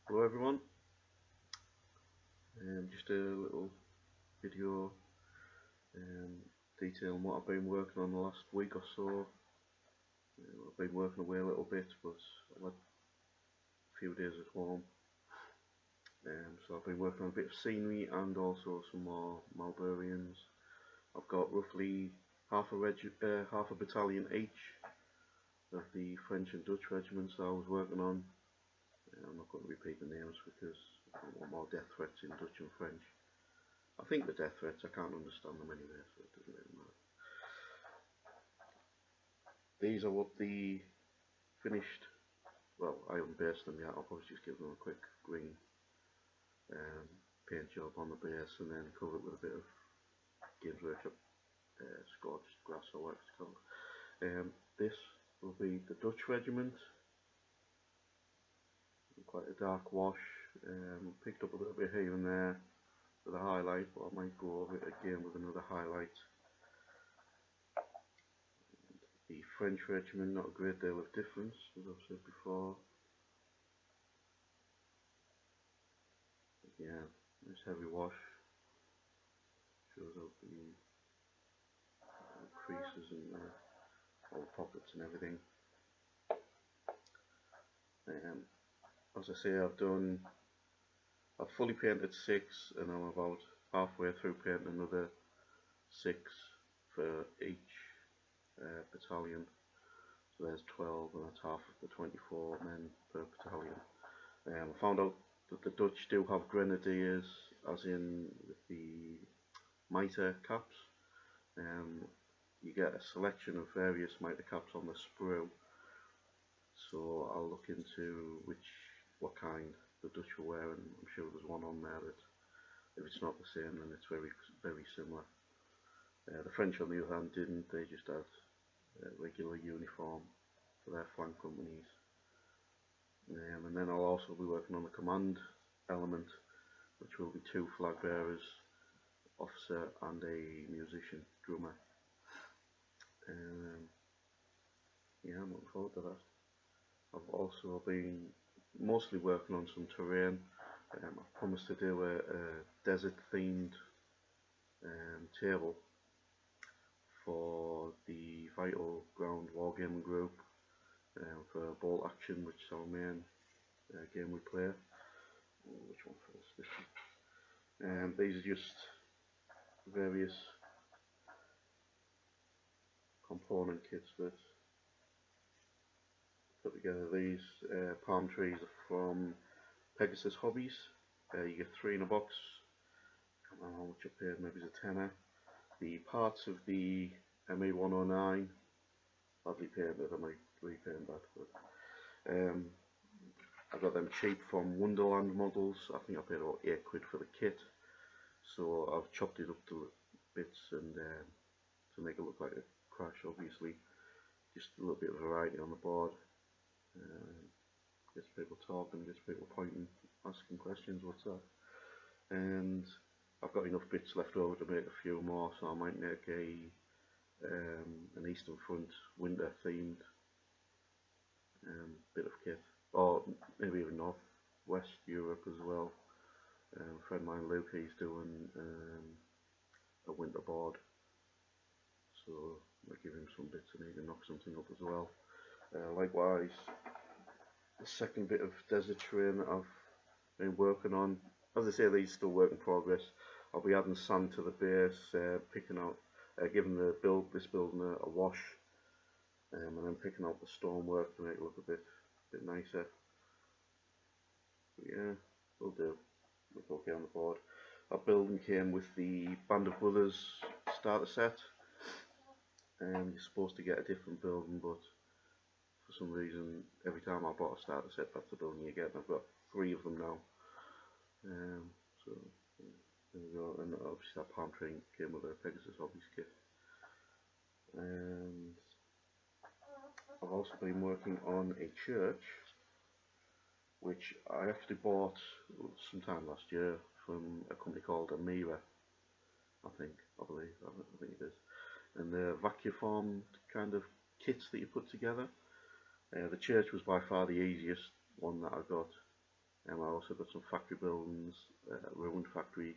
Hello everyone, just a little video detailing what I've been working on the last week or so. I've been working away a little bit, but I've had a few days at home, so I've been working on a bit of scenery and also some more Marlburians. I've got roughly half a battalion each of the French and Dutch regiments that I was working on. I'm not going to repeat the names because I don't want more death threats in Dutch and French. I think the death threats, I can't understand them anyway, so it doesn't really matter. These are what the finished, well, I haven't based them yet, I'll probably just give them a quick green paint job on the base and then cover it with a bit of Games Workshop scorched grass or what it's called. This will be the Dutch regiment, quite a dark wash, picked up a little bit here and there with a highlight, but I might go over it again with another highlight. The French regiment, not a great deal of difference, as I've said before. Yeah, nice heavy wash, shows out the creases and all the pockets and everything. As I say, I've fully painted 6 and I'm about halfway through painting another 6 for each battalion. So there's 12 and that's half of the 24 men per battalion. I found out that the Dutch do have grenadiers, as in with the mitre caps. You get a selection of various mitre caps on the sprue, so I'll look into what kind the Dutch were wearing. I'm sure there's one on there that, if it's not the same, then it's very similar. The French, on the other hand, didn't. They just had regular uniform for their flank companies. And then I'll also be working on the command element, which will be 2 flag bearers, officer and a musician, drummer. Yeah, I'm looking forward to that. I've also been mostly working on some terrain. I've promised to do a desert themed table for the Vital Ground Wargaming group for Bolt Action, which is our main game we play. Which one first? This one. These are just various component kits that put together. These palm trees are from Pegasus Hobbies. You get 3 in a box. I don't know how much I paid, maybe it's a tenner. The parts of the MA109, badly painted, I might repaint that, but I got them cheap from Wonderland Models. I think I paid about £8 for the kit, so I've chopped it up to bits and to make it look like a crash, obviously. Just a little bit of variety on the board. Gets people talking, gets people pointing, asking questions, what's that? And I've got enough bits left over to make a few more, so I might make an Eastern Front winter themed bit of kit, or maybe even North West Europe as well. A friend of mine, Luke, he's doing a winter board, so I'll give him some bits and he can knock something up as well. Likewise, the second bit of desert terrain that I've been working on, as I say, these are still work in progress. I'll be adding sand to the base, picking out, giving this building a wash, and then picking out the stonework to make it look a bit nicer. But yeah, will do. Look okay on the board. Our building came with the Band of Brothers starter set. You're supposed to get a different building, but for some reason, every time I bought a starter set, that's the building you get. And I've got 3 of them now. So there we go. And obviously that palm tree came with a Pegasus Hobbies kit. And I've also been working on a church, which I actually bought sometime last year from a company called Amira, I believe it is. And they're vacuum formed kind of kits that you put together. The church was by far the easiest one that I got. I also got some factory buildings, ruined factory,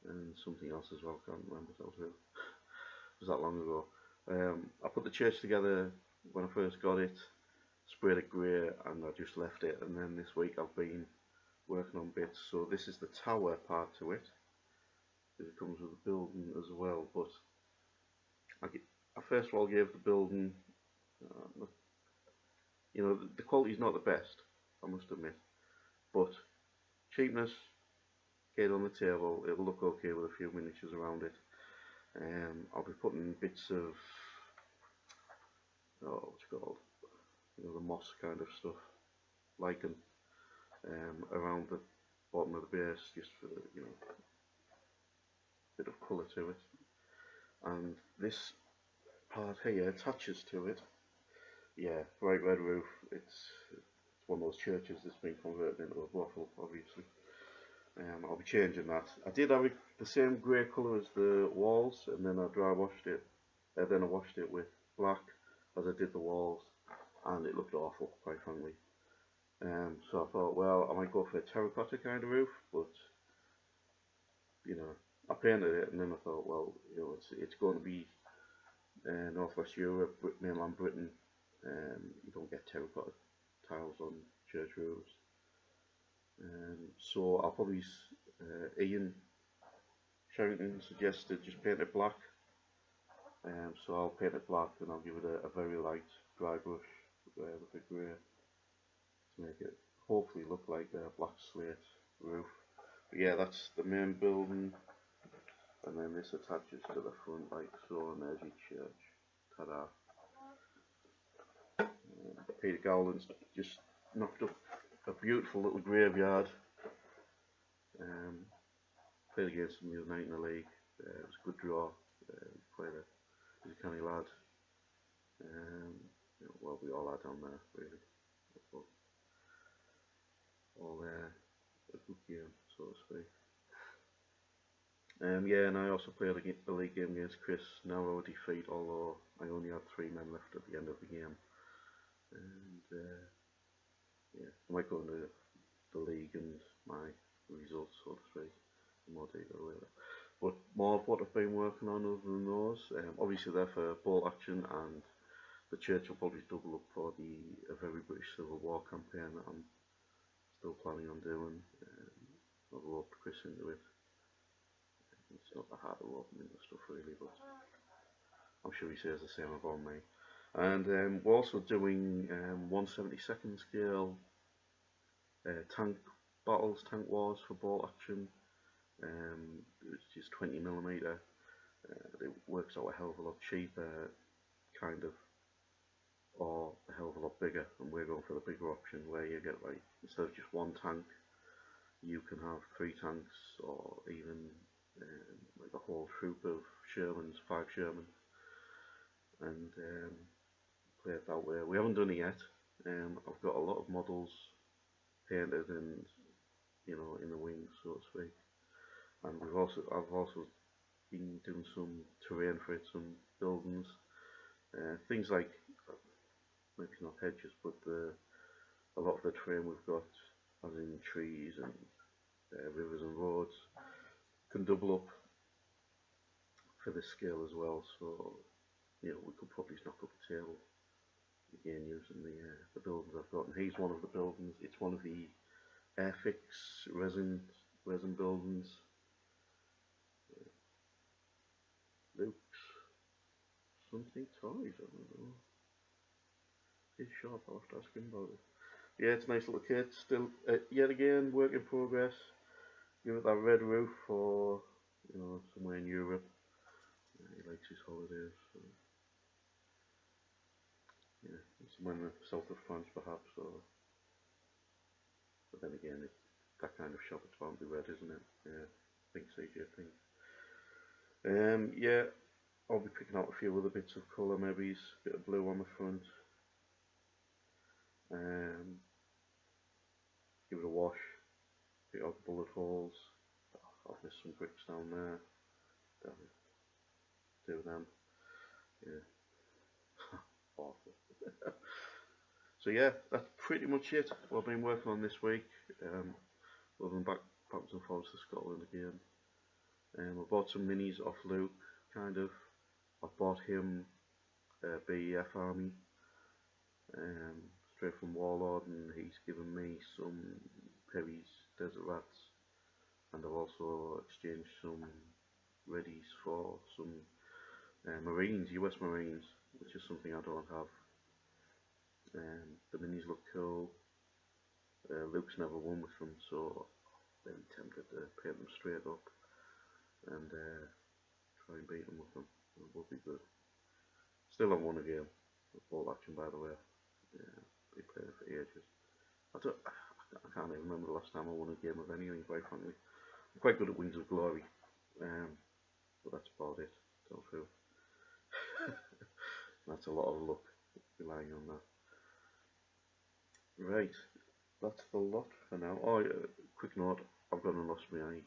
and something else as well. Can't remember what it was that long ago. I put the church together when I first got it, sprayed it grey, and I just left it. And then this week I've been working on bits. So this is the tower part to it. It comes with the building as well. But I first of all gave the building, the quality is not the best, I must admit. But cheapness, get it on the table. It'll look okay with a few miniatures around it. I'll be putting bits of, what's it called? The moss kind of stuff, lichen, around the bottom of the base, just for a bit of colour to it. And this part here attaches to it. Yeah, bright red roof. It's one of those churches that's been converted into a brothel, obviously. I'll be changing that. I did have it the same grey colour as the walls, and then I dry washed it. Then I washed it with black as I did the walls, and it looked awful, quite frankly. So I thought, well, I might go for a terracotta kind of roof, but I painted it, and then I thought, well, it's going to be Northwest Europe, mainland Britain. You don't get terracotta tiles on church roofs. So I'll probably, Ian Sherrington suggested just paint it black. So I'll paint it black, and I'll give it a very light dry brush with a grey to make it hopefully look like a black slate roof. But yeah, that's the main building, and then this attaches to the front like so, and there's your church. Ta-da! Peter Gowland's just knocked up a beautiful little graveyard. Played against him the other night in the league. It was a good draw. He's a canny lad. Well, we all are down there, really. But all there, a good game, so to speak. Yeah, and I also played a league game against Chris. Narrow defeat, although I only had 3 men left at the end of the game. And yeah, I might go into the league and my results, so to speak, in more detail later. But more of what I've been working on other than those, obviously they're for bolt action, and the church will probably double up for a very British Civil War campaign that I'm still planning on doing. I've roped Chris into it. It's not that hard to rope him into stuff really, but I'm sure he says the same about me. And we're also doing 1/72 scale tank battles, tank wars for bolt action. It's just 20mm. It works out a hell of a lot cheaper, kind of, or a hell of a lot bigger, and we're going for the bigger option where you get, like, instead of just 1 tank, you can have 3 tanks, or even like a whole troop of Shermans, 5 Sherman, and play it that way. We haven't done it yet. I've got a lot of models painted and in the wings, so to speak. And I've also been doing some terrain for it, some buildings, things like, maybe not hedges, but a lot of the terrain we've got, as in trees and rivers and roads, can double up for this scale as well. So we could probably knock up a table again using the buildings I've got. And here's one of the buildings. It's one of the Airfix resin buildings. Luke's something toys, I don't know. He's sharp, I'll have to ask him about it. Yeah, it's a nice little kit. Still, yet again, work in progress. Give it that red roof for, somewhere in Europe. He likes his holidays. So. Yeah, somewhere in the south of France perhaps. But then again, it's that kind of shop, it's bound to be red, isn't it? Yeah, think CJ thinks. Yeah, I'll be picking out a few other bits of colour, maybe a bit of blue on the front. Give it a wash, pick out the bullet holes. I've missed some bricks down there. Do them. Yeah. Awful. So yeah, that's pretty much it. What I've been working on this week. Other than backwards and forwards to Scotland again. I bought some minis off Luke, kind of. I bought him BEF Army, straight from Warlord, and he's given me some Perry's Desert Rats, and I've also exchanged some readies for some Marines, US Marines, which is something I don't have. The minis look cool. Luke's never won with them, so I'm tempted to paint them straight up and try and beat them with them. It would be good. Still haven't won a game. Bolt action, by the way. Yeah, been playing it for ages. I can't even remember the last time I won a game of anything, quite frankly. I'm quite good at Wings of Glory, but that's about it. Tell the truth. That's a lot of luck relying on that. Right, that's the lot for now. Oh, yeah, quick note, I've gone and lost my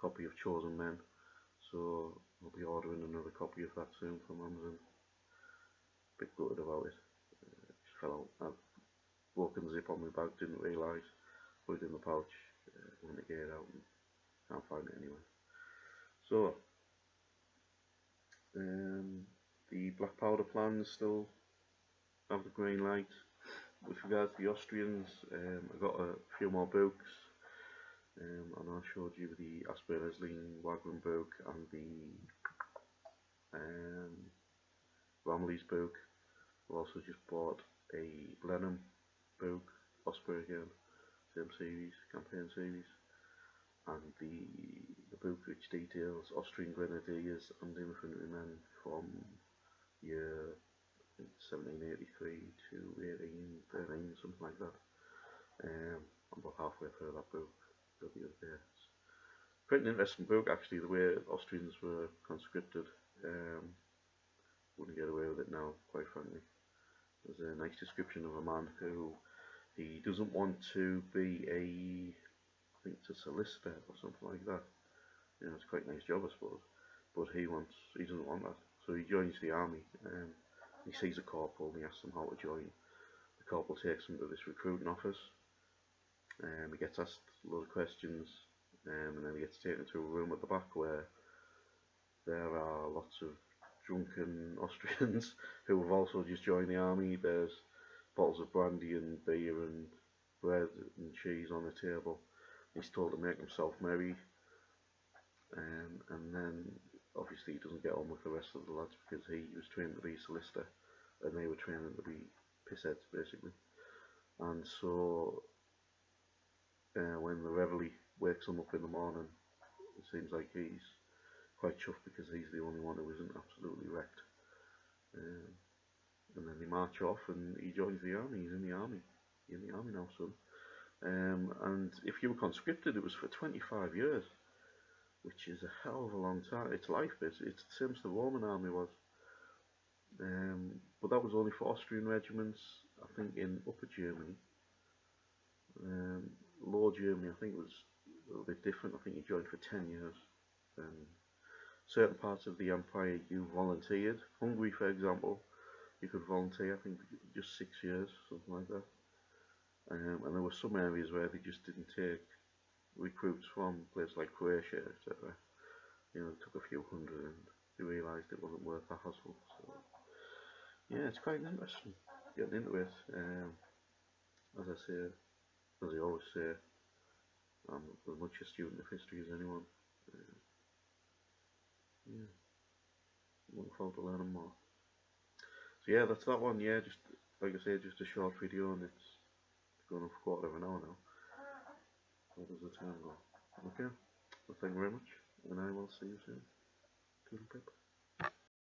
copy of Chosen Men, so I'll be ordering another copy of that soon from Amazon. Bit gutted about it. Just fell out. I've broken the zip on my bag, didn't realise. Put it in the pouch, went to get it out and can't find it anywhere. So, the black powder plans still have the green light. With regards to the Austrians, I got a few more books, and I showed you the Asper Leslie Wagram book and the Ramley's book. I've also just bought a Blenheim book, Osprey again, same series, campaign series, and the book which details Austrian Grenadiers and infantrymen from year 1783 to 1813, something like that. I'm about halfway through that book the other day. It's quite an interesting book, actually, the way Austrians were conscripted. Wouldn't get away with it now, quite frankly. There's a nice description of a man who he doesn't want to be I think it's a solicitor or something like that. You know, it's quite a nice job, I suppose. But he doesn't want that. So he joins the army. He sees a corporal and he asks him how to join. The corporal takes him to this recruiting office. He gets asked a lot of questions, and then he gets taken to a room at the back where there are lots of drunken Austrians who have also just joined the army. There's bottles of brandy and beer and bread and cheese on the table. He's told to make himself merry, and then obviously he doesn't get on with the rest of the lads because he was trained to be a solicitor and they were training to be pissheads basically. And so when the reveille wakes him up in the morning, it seems like he's quite chuffed because he's the only one who isn't absolutely wrecked. And then they march off and he joins the army. He's in the army. You're in the army now, son. And if you were conscripted, it was for 25 years, which is a hell of a long time. It's life, basically. It's the same as the Roman army was. But that was only for Austrian regiments, I think, in Upper Germany. Lower Germany, I think, was a little bit different. I think you joined for 10 years. Certain parts of the empire you volunteered. Hungary, for example, you could volunteer, I think, just 6 years, something like that. And there were some areas where they just didn't take recruits from places like Croatia, etc. You know, it took a few hundred and they realised it wasn't worth the hassle. So, yeah, it's quite interesting getting into it. As I say, as I always say, I'm as much a student of history as anyone. Yeah, looking forward to learning more. So yeah, that's that one. Yeah, just like I say, just a short video, and it's going on for a quarter of an hour now. How does the time go? Okay, well, thank you very much, and I will see you soon. Toodle pip.